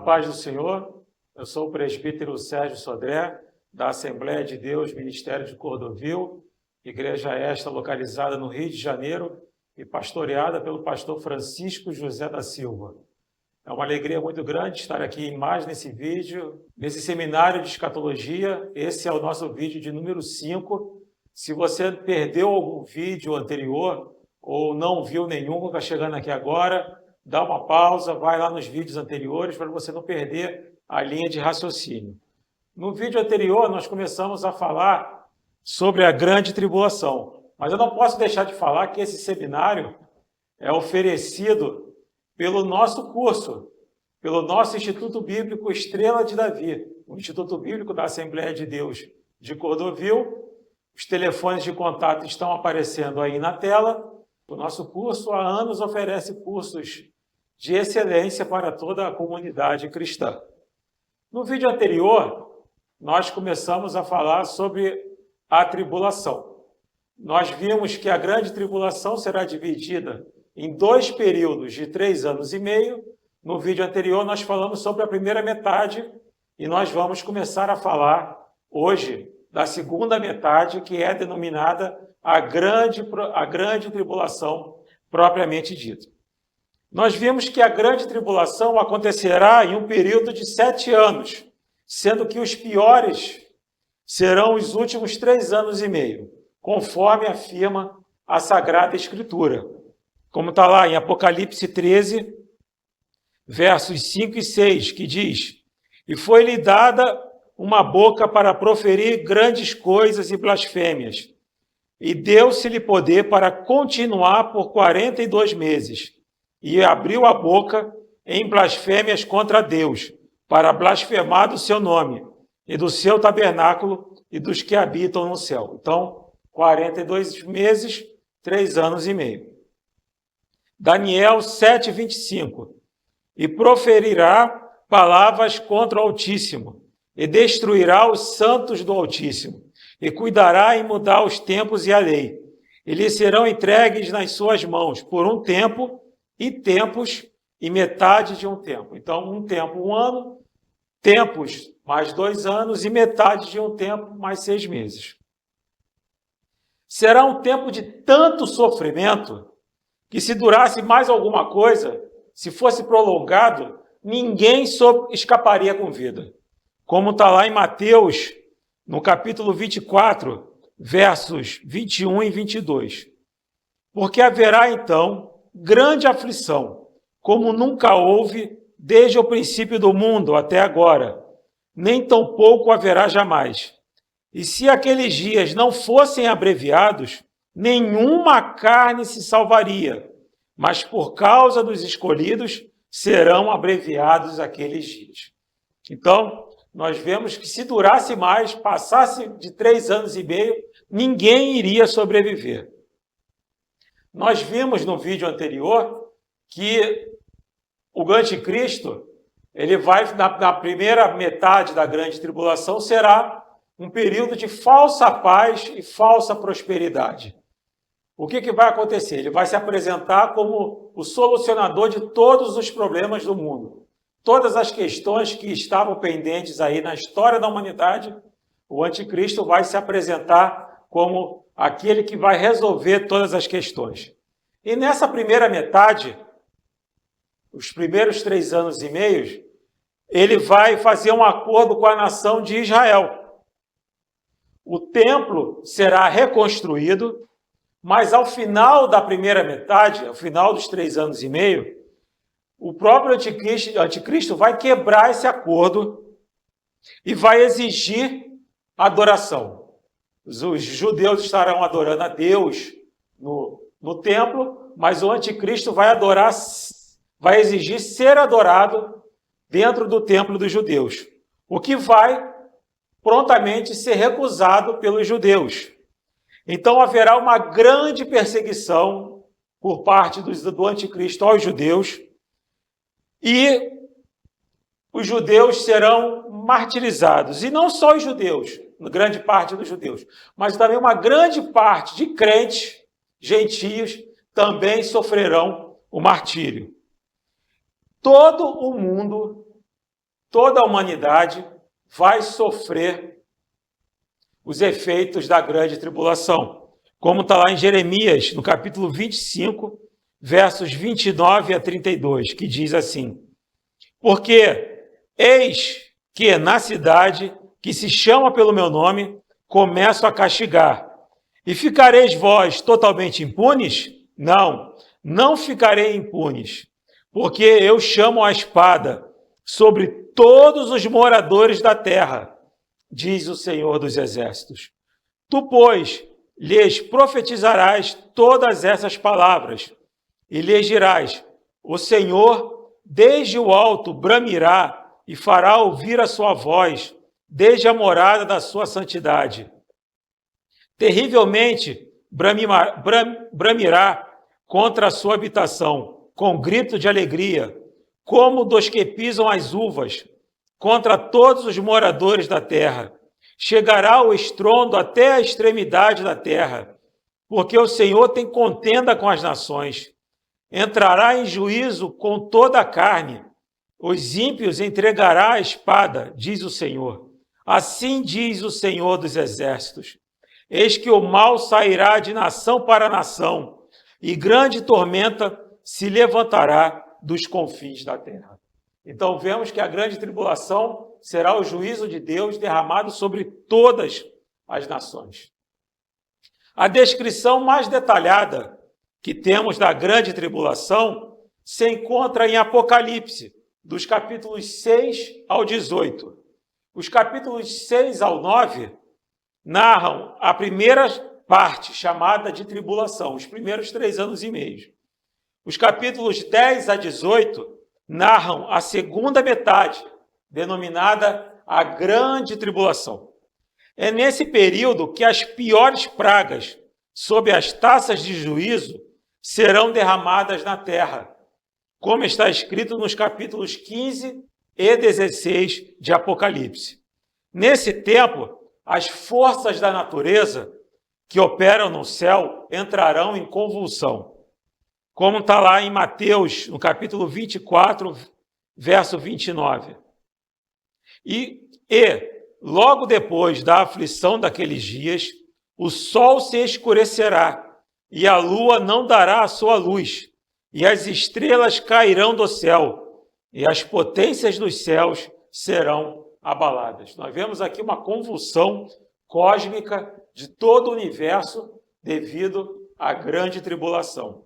paz do Senhor, eu sou o presbítero Sérgio Sodré, da Assembleia de Deus, Ministério de Cordovil, igreja esta localizada no Rio de Janeiro e pastoreada pelo pastor Francisco José da Silva. É uma alegria muito grande estar aqui mais nesse vídeo, nesse seminário de escatologia. Esse é o nosso vídeo de número 5. Se você perdeu algum vídeo anterior ou não viu nenhum, está chegando aqui agora, dá uma pausa, vai lá nos vídeos anteriores para você não perder a linha de raciocínio. No vídeo anterior, nós começamos a falar sobre a grande tribulação, mas eu não posso deixar de falar que esse seminário é oferecido pelo nosso curso, pelo nosso Instituto Bíblico Estrela de Davi, o Instituto Bíblico da Assembleia de Deus de Cordovil. Os telefones de contato estão aparecendo aí na tela. O nosso curso há anos oferece cursos de excelência para toda a comunidade cristã. No vídeo anterior, nós começamos a falar sobre a tribulação. Nós vimos que a grande tribulação será dividida em 2 períodos de 3 anos e meio. No vídeo anterior, nós falamos sobre a primeira metade e nós vamos começar a falar hoje da segunda metade, que é denominada a grande tribulação propriamente dita. Nós vimos que a grande tribulação acontecerá em um período de 7 anos, sendo que os piores serão os últimos 3 anos e meio, conforme afirma a Sagrada Escritura. Como está lá em Apocalipse 13, versos 5 e 6, que diz: "E foi-lhe dada uma boca para proferir grandes coisas e blasfêmias, e deu-se-lhe poder para continuar por 42 meses. E abriu a boca em blasfêmias contra Deus, para blasfemar do seu nome, e do seu tabernáculo, e dos que habitam no céu." Então, 42 meses, 3 anos e meio. Daniel 7, 25. "E proferirá palavras contra o Altíssimo, e destruirá os santos do Altíssimo, e cuidará em mudar os tempos e a lei. E lhe serão entregues nas suas mãos por um tempo, e tempos, e metade de um tempo." Então, um tempo, 1 ano, tempos, mais 2 anos, e metade de um tempo, mais 6 meses. Será um tempo de tanto sofrimento que, se durasse mais alguma coisa, se fosse prolongado, ninguém escaparia com vida. Como está lá em Mateus, no capítulo 24, versos 21 e 22. "Porque haverá, então, grande aflição, como nunca houve desde o princípio do mundo até agora, nem tampouco haverá jamais. E se aqueles dias não fossem abreviados, nenhuma carne se salvaria, mas por causa dos escolhidos serão abreviados aqueles dias." Então, nós vemos que se durasse mais, passasse de 3 anos e meio, ninguém iria sobreviver. Nós vimos no vídeo anterior que o anticristo, ele vai, na primeira metade da grande tribulação, será um período de falsa paz e falsa prosperidade. O que vai acontecer? Ele vai se apresentar como o solucionador de todos os problemas do mundo. Todas as questões que estavam pendentes aí na história da humanidade, o anticristo vai se apresentar como aquele que vai resolver todas as questões. E nessa primeira metade, os primeiros 3 anos e meio, ele vai fazer um acordo com a nação de Israel. O templo será reconstruído, mas ao final da primeira metade, ao final dos 3 anos e meio, o próprio anticristo vai quebrar esse acordo e vai exigir adoração. Os judeus estarão adorando a Deus no templo, mas o anticristo vai exigir ser adorado dentro do templo dos judeus, o que vai prontamente ser recusado pelos judeus. Então haverá uma grande perseguição por parte do anticristo aos judeus, e os judeus serão martirizados. E não só os judeus, grande parte dos judeus, mas também uma grande parte de crentes, gentios, também sofrerão o martírio. Todo o mundo toda a humanidade vai sofrer os efeitos da grande tribulação, como está lá em Jeremias, no capítulo 25, versos 29 a 32, que diz assim: porque eis que na cidade que se chama pelo meu nome, começo a castigar. E ficareis vós totalmente impunes? Não, não ficarei impunes, porque eu chamo a espada sobre todos os moradores da terra, diz o Senhor dos Exércitos. Tu, pois, lhes profetizarás todas essas palavras, e lhes dirás: o Senhor, desde o alto, bramirá e fará ouvir a sua voz, desde a morada da sua santidade. Terrivelmente bramirá contra a sua habitação, com grito de alegria, como dos que pisam as uvas, contra todos os moradores da terra. Chegará o estrondo até a extremidade da terra, porque o Senhor tem contenda com as nações. Entrará em juízo com toda a carne. Os ímpios entregará a espada, diz o Senhor. Assim diz o Senhor dos Exércitos. Eis que o mal sairá de nação para nação, e grande tormenta se levantará dos confins da terra. Então vemos que a grande tribulação será o juízo de Deus derramado sobre todas as nações. A descrição mais detalhada que temos da grande tribulação se encontra em Apocalipse, dos capítulos 6 ao 18. Os capítulos 6 ao 9 narram a primeira parte, chamada de tribulação, os primeiros 3 anos e meio. Os capítulos 10 a 18 narram a segunda metade, denominada a grande tribulação. É nesse período que as piores pragas, sob as taças de juízo, serão derramadas na terra, como está escrito nos capítulos 15 e 16 de Apocalipse. Nesse tempo, as forças da natureza que operam no céu entrarão em convulsão, como está lá em Mateus, no capítulo 24, verso 29. E logo depois da aflição daqueles dias, o sol se escurecerá, e a lua não dará a sua luz, e as estrelas cairão do céu, e as potências dos céus serão abaladas. Nós vemos aqui uma convulsão cósmica de todo o universo devido à grande tribulação.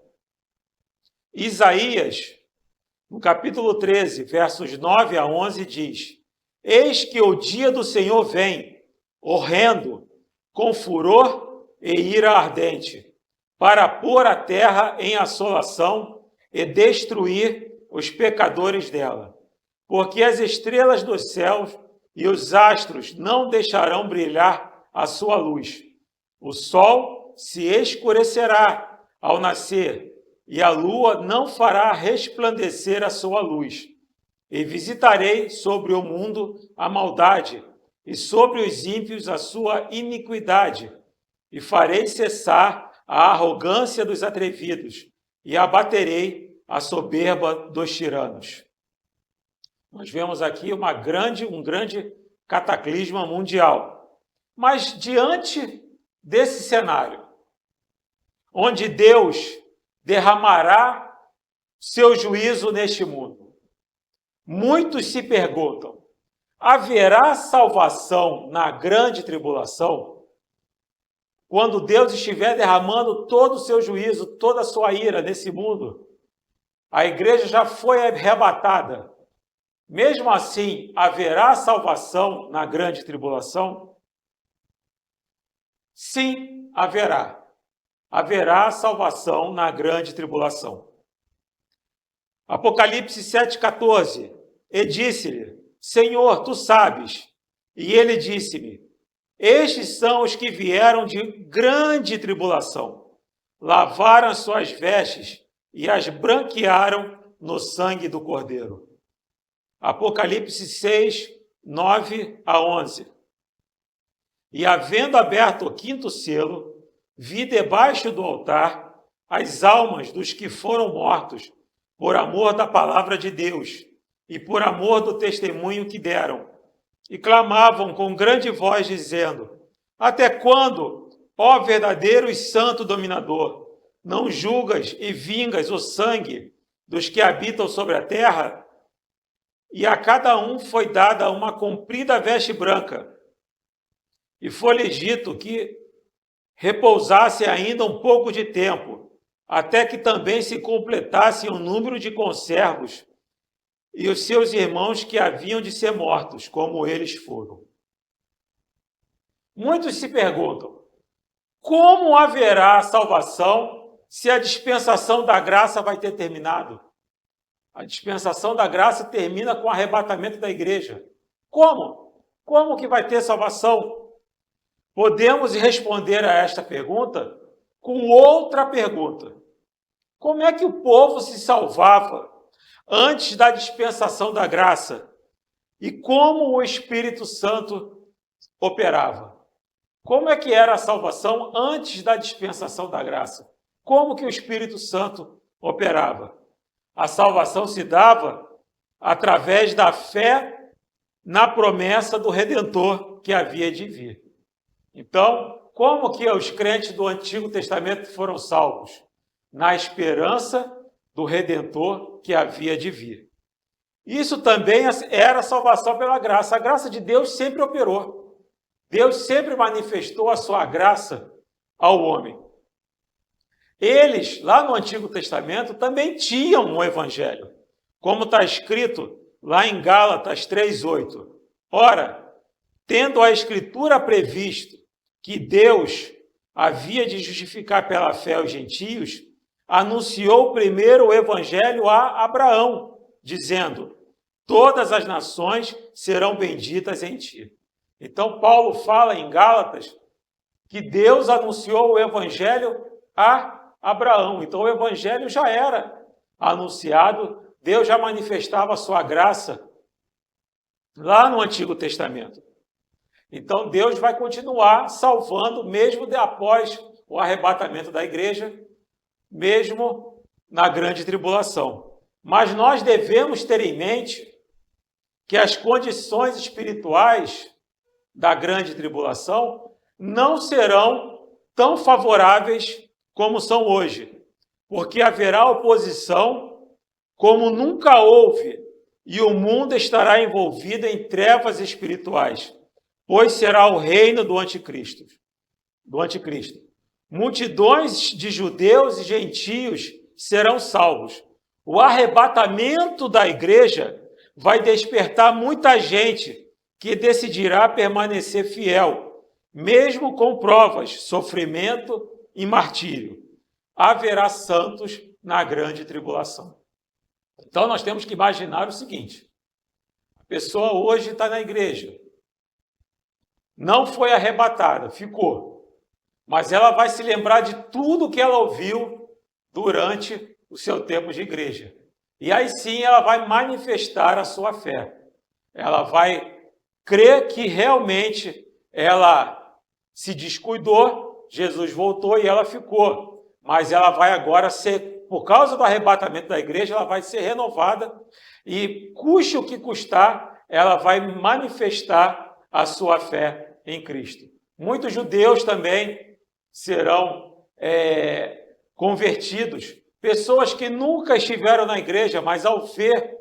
Isaías, no capítulo 13, versos 9 a 11, diz: eis que o dia do Senhor vem, horrendo, com furor e ira ardente, para pôr a terra em assolação e destruir os pecadores dela. Porque as estrelas dos céus e os astros não deixarão brilhar a sua luz. O sol se escurecerá ao nascer, e a lua não fará resplandecer a sua luz. E visitarei sobre o mundo a maldade, e sobre os ímpios a sua iniquidade, e farei cessar a arrogância dos atrevidos, e abaterei a soberba dos tiranos. Nós vemos aqui um grande cataclisma mundial. Mas diante desse cenário, onde Deus derramará seu juízo neste mundo, muitos se perguntam: haverá salvação na grande tribulação? Quando Deus estiver derramando todo o seu juízo, toda a sua ira nesse mundo, a igreja já foi arrebatada. Mesmo assim, haverá salvação na grande tribulação? Sim, haverá. Haverá salvação na grande tribulação. Apocalipse 7,14. E disse-lhe: Senhor, tu sabes. E ele disse-me: estes são os que vieram de grande tribulação, lavaram as suas vestes e as branquearam no sangue do Cordeiro. Apocalipse 6, 9 a 11. E havendo aberto o quinto selo, vi debaixo do altar as almas dos que foram mortos por amor da palavra de Deus e por amor do testemunho que deram. E clamavam com grande voz, dizendo: Até quando, ó verdadeiro e santo dominador, não julgas e vingas o sangue dos que habitam sobre a terra? E a cada um foi dada uma comprida veste branca, e foi-lhe dito que repousasse ainda um pouco de tempo, até que também se completasse o número de conservos e os seus irmãos que haviam de ser mortos, como eles foram. Muitos se perguntam: como haverá salvação se a dispensação da graça vai ter terminado? A dispensação da graça termina com o arrebatamento da igreja. Como? Como que vai ter salvação? Podemos responder a esta pergunta com outra pergunta: como é que o povo se salvava antes da dispensação da graça? E como o Espírito Santo operava? Como é que era a salvação antes da dispensação da graça? Como que o Espírito Santo operava? A salvação se dava através da fé na promessa do Redentor que havia de vir. Então, como que os crentes do Antigo Testamento foram salvos? Na esperança do Redentor que havia de vir. Isso também era salvação pela graça. A graça de Deus sempre operou. Deus sempre manifestou a sua graça ao homem. Eles, lá no Antigo Testamento, também tinham um evangelho, como está escrito lá em Gálatas 3:8. Ora, tendo a Escritura previsto que Deus havia de justificar pela fé os gentios, anunciou primeiro o evangelho a Abraão, dizendo: todas as nações serão benditas em ti. Então, Paulo fala em Gálatas que Deus anunciou o evangelho a Abraão. Então, o evangelho já era anunciado, Deus já manifestava a sua graça lá no Antigo Testamento. Então, Deus vai continuar salvando, mesmo após o arrebatamento da igreja, mesmo na grande tribulação. Mas nós devemos ter em mente que as condições espirituais da grande tribulação não serão tão favoráveis como são hoje, porque haverá oposição como nunca houve, e o mundo estará envolvido em trevas espirituais, pois será o reino do anticristo. Multidões de judeus e gentios serão salvos. O arrebatamento da igreja vai despertar muita gente que decidirá permanecer fiel, mesmo com provas, sofrimento e martírio. Haverá santos na grande tribulação. Então nós temos que imaginar o seguinte: a pessoa hoje está na igreja, não foi arrebatada, ficou, mas ela vai se lembrar de tudo que ela ouviu durante o seu tempo de igreja. E aí sim ela vai manifestar a sua fé. Ela vai crer que realmente ela se descuidou, Jesus voltou e ela ficou. Mas ela vai agora ser, por causa do arrebatamento da igreja, ela vai ser renovada e, custe o que custar, ela vai manifestar a sua fé em Cristo. Muitos judeus também serão convertidos, pessoas que nunca estiveram na igreja, mas ao ver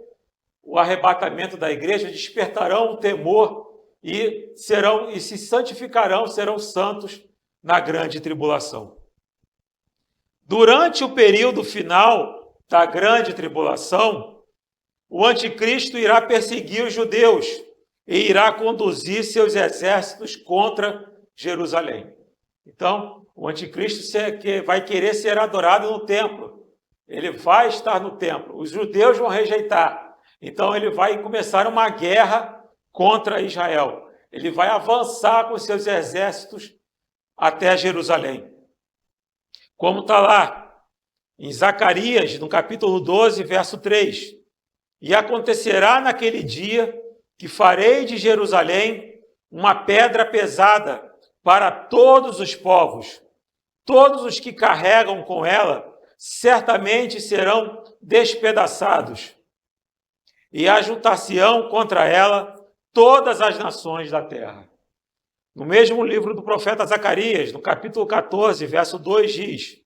o arrebatamento da igreja, despertarão o temor e se santificarão, serão santos na grande tribulação. Durante o período final da grande tribulação, o anticristo irá perseguir os judeus e irá conduzir seus exércitos contra Jerusalém. Então, o anticristo vai querer ser adorado no templo. Ele vai estar no templo. Os judeus vão rejeitar. Então, ele vai começar uma guerra contra Israel. Ele vai avançar com seus exércitos até Jerusalém. Como está lá em Zacarias, no capítulo 12, verso 3. E acontecerá naquele dia que farei de Jerusalém uma pedra pesada para todos os povos. Todos os que carregam com ela certamente serão despedaçados. e ajuntar-se-ão contra ela todas as nações da terra. No mesmo livro do profeta Zacarias, no capítulo 14, verso 2, diz: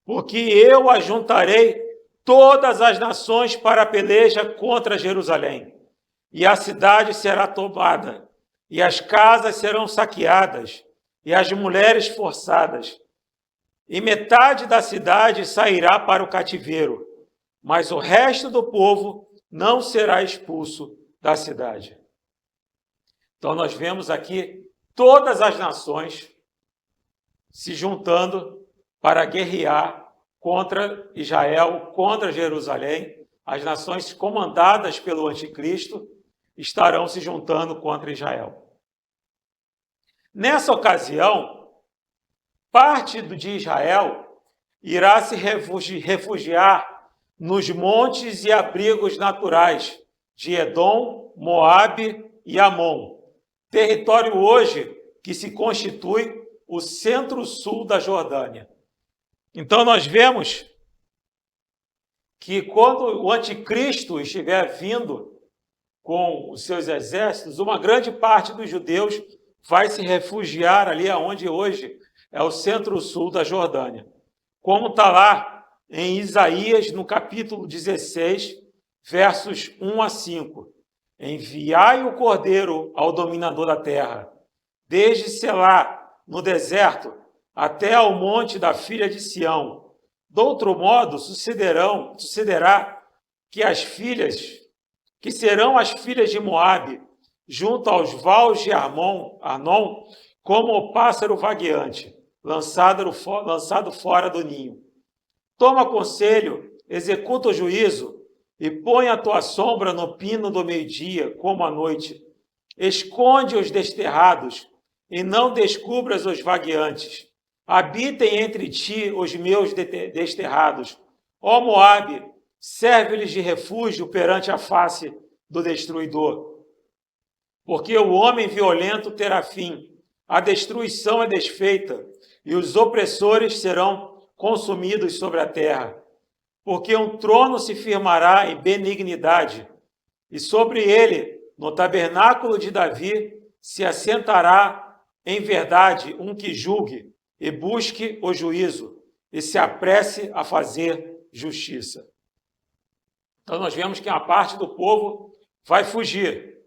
porque eu ajuntarei todas as nações para a peleja contra Jerusalém, e a cidade será tomada, e as casas serão saqueadas, e as mulheres forçadas, e metade da cidade sairá para o cativeiro, mas o resto do povo não será expulso da cidade. Então nós vemos aqui todas as nações se juntando para guerrear contra Israel, contra Jerusalém. As nações comandadas pelo anticristo estarão se juntando contra Israel. Nessa ocasião, parte de Israel irá se refugiar nos montes e abrigos naturais de Edom, Moabe e Amon, território hoje que se constitui o centro-sul da Jordânia. Então nós vemos que quando o anticristo estiver vindo com os seus exércitos, uma grande parte dos judeus vai se refugiar ali onde hoje é o centro-sul da Jordânia. Como está lá em Isaías, no capítulo 16, versos 1 a 5. Enviai o cordeiro ao dominador da terra, desde Selá, no deserto, até ao monte da filha de Sião. De outro modo, sucederá que as filhas, que serão as filhas de Moabe, junto aos vales de Arnon, como o pássaro vagueante, lançado fora do ninho. Toma conselho, executa o juízo, e põe a tua sombra no pino do meio-dia, como à noite. Esconde os desterrados, e não descubras os vagueantes. Habitem entre ti os meus desterrados. Ó Moabe, serve-lhes de refúgio perante a face do destruidor. Porque o homem violento terá fim, a destruição é desfeita, e os opressores serão consumidos sobre a terra. Porque um trono se firmará em benignidade, e sobre ele, no tabernáculo de Davi, se assentará em verdade um que julgue e busque o juízo, e se apresse a fazer justiça. Então nós vemos que uma parte do povo vai fugir,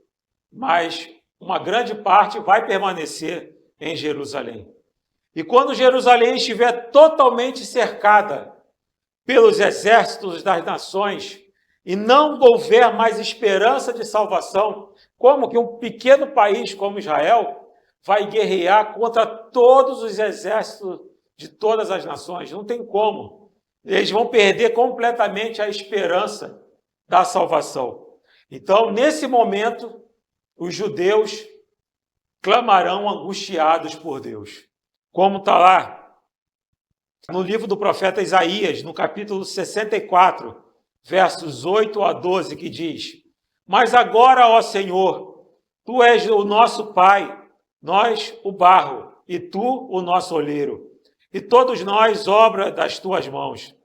mas uma grande parte vai permanecer em Jerusalém. E quando Jerusalém estiver totalmente cercada pelos exércitos das nações e não houver mais esperança de salvação, como que um pequeno país como Israel vai guerrear contra todos os exércitos de todas as nações? Não tem como. Eles vão perder completamente a esperança da salvação. Então, nesse momento, os judeus clamarão angustiados por Deus. Como está lá no livro do profeta Isaías, no capítulo 64, versos 8 a 12, que diz: mas agora, ó Senhor, Tu és o nosso Pai, nós o barro, e Tu o nosso oleiro, e todos nós obra das Tuas mãos.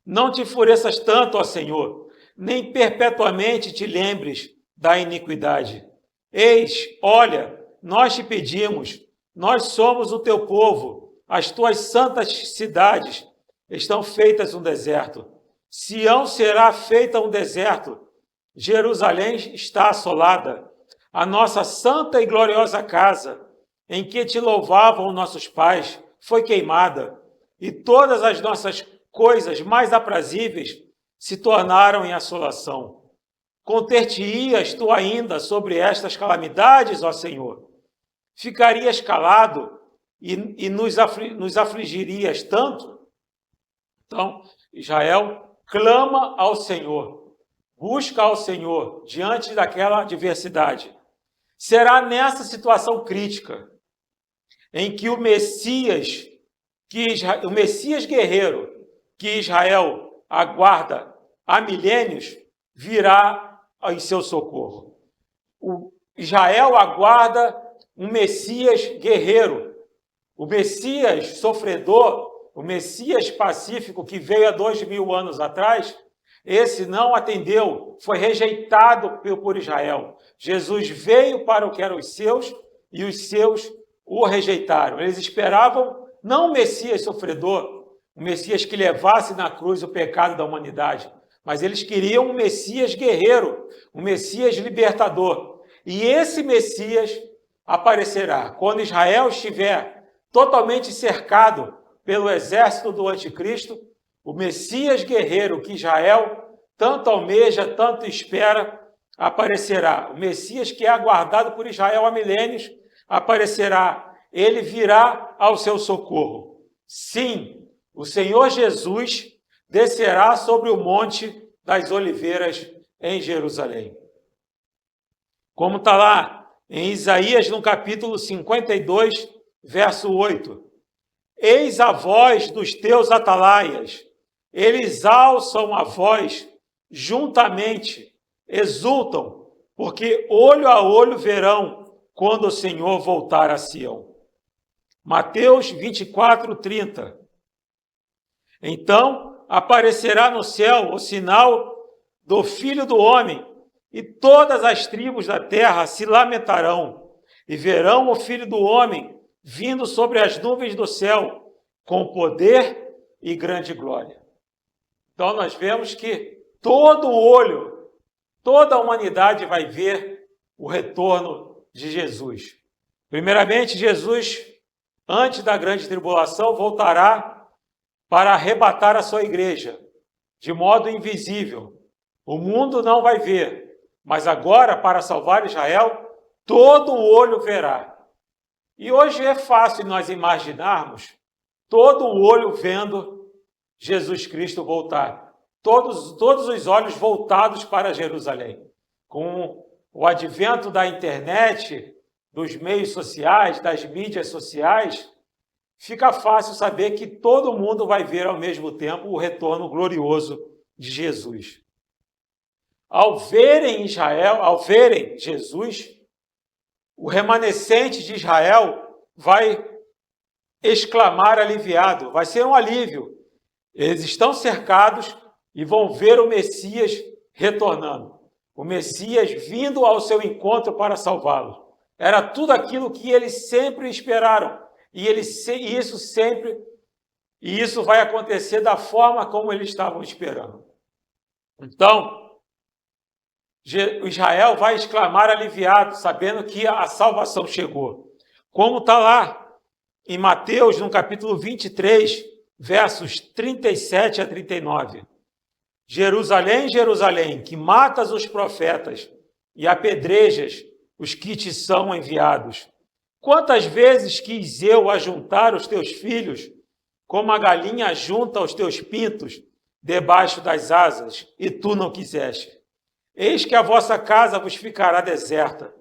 Não te enfureças tanto, ó Senhor, nem perpetuamente te lembres da iniquidade. Eis, olha, nós te pedimos, nós somos o Teu povo, as Tuas santas cidades estão feitas um deserto. Sião será feita um deserto, Jerusalém está assolada. A nossa santa e gloriosa casa, em que te louvavam nossos pais, foi queimada, e todas as nossas coisas mais aprazíveis se tornaram em assolação. Conter-te-ias tu ainda sobre estas calamidades, ó Senhor? Ficarias calado e nos afligirias tanto? Então, Israel clama ao Senhor, busca ao Senhor diante daquela adversidade. Será nessa situação crítica em que o Messias guerreiro que Israel aguarda há milênios virá em seu socorro. Israel aguarda um Messias guerreiro, o Messias sofredor, o Messias pacífico que veio há 2000 anos atrás, Esse não atendeu, foi rejeitado por Israel. Jesus veio para o que eram os seus e os seus o rejeitaram. Eles esperavam não o Messias sofredor, o Messias que levasse na cruz o pecado da humanidade, mas eles queriam um Messias guerreiro, um Messias libertador. E esse Messias aparecerá quando Israel estiver totalmente cercado pelo exército do anticristo. O Messias guerreiro que Israel tanto almeja, tanto espera, aparecerá. O Messias que é aguardado por Israel há milênios aparecerá. Ele virá ao seu socorro. Sim, o Senhor Jesus descerá sobre o Monte das Oliveiras em Jerusalém. Como está lá em Isaías, no capítulo 52, verso 8. Eis a voz dos teus atalaias, eles alçam a voz juntamente, exultam, porque olho a olho verão quando o Senhor voltar a Sião. Mateus 24, 30. Então aparecerá no céu o sinal do Filho do Homem, e todas as tribos da terra se lamentarão, e verão o Filho do Homem vindo sobre as nuvens do céu, com poder e grande glória. Então nós vemos que todo olho, toda a humanidade vai ver o retorno de Jesus. Primeiramente, Jesus, antes da grande tribulação, voltará para arrebatar a sua igreja, de modo invisível. O mundo não vai ver, mas agora, para salvar Israel, todo olho verá. E hoje é fácil nós imaginarmos todo olho vendo Jesus Cristo voltar. Todos os olhos voltados para Jerusalém. Com o advento da internet, dos meios sociais, das mídias sociais, fica fácil saber que todo mundo vai ver ao mesmo tempo o retorno glorioso de Jesus. Ao verem Jesus, o remanescente de Israel vai exclamar aliviado, vai ser um alívio. Eles estão cercados e vão ver o Messias retornando. O Messias vindo ao seu encontro para salvá-los. Era tudo aquilo que eles sempre esperaram. E isso vai acontecer da forma como eles estavam esperando. Então, Israel vai exclamar aliviado, sabendo que a salvação chegou. Como está lá em Mateus, no capítulo 23, versos 37 a 39. Jerusalém, Jerusalém, que matas os profetas e apedrejas os que te são enviados. Quantas vezes quis eu ajuntar os teus filhos, como a galinha ajunta os teus pintos debaixo das asas, e tu não quiseste. Eis que a vossa casa vos ficará deserta,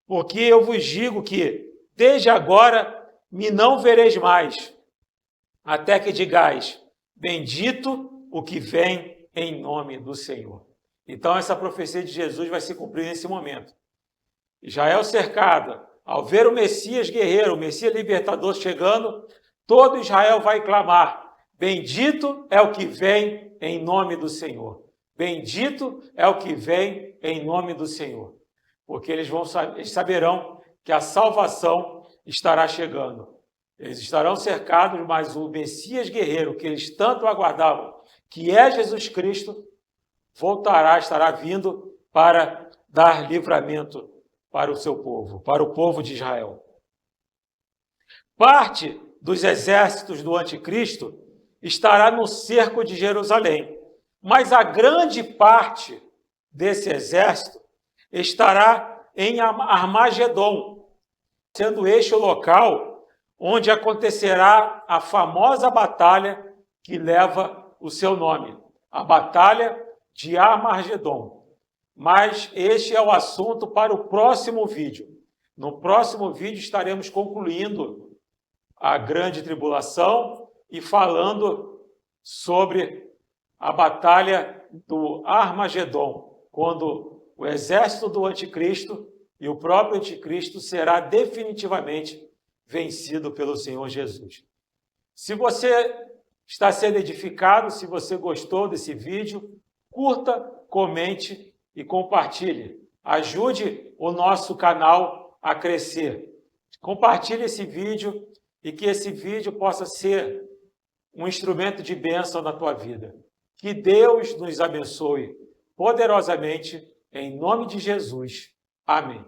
porque eu vos digo que, desde agora, me não vereis mais, até que digais, bendito o que vem em nome do Senhor. Então, essa profecia de Jesus vai se cumprir nesse momento. Israel cercada, ao ver o Messias guerreiro, o Messias libertador chegando, todo Israel vai clamar, bendito é o que vem em nome do Senhor. Bendito é o que vem em nome do Senhor. Porque eles saberão que a salvação estará chegando. Eles estarão cercados, mas o Messias guerreiro que eles tanto aguardavam, que é Jesus Cristo, voltará, estará vindo para dar livramento para o seu povo, para o povo de Israel. Parte dos exércitos do anticristo estará no cerco de Jerusalém, mas a grande parte desse exército estará em Armagedon, sendo este o local onde acontecerá a famosa batalha que leva o seu nome, a Batalha de Armagedon. Mas este é o assunto para o próximo vídeo. No próximo vídeo estaremos concluindo a grande tribulação e falando sobre a batalha do Armagedon, quando o exército do anticristo e o próprio anticristo será definitivamente vencido pelo Senhor Jesus. Se você está sendo edificado, se você gostou desse vídeo, curta, comente e compartilhe. Ajude o nosso canal a crescer. Compartilhe esse vídeo e que esse vídeo possa ser um instrumento de bênção na tua vida. Que Deus nos abençoe poderosamente, em nome de Jesus. Amém.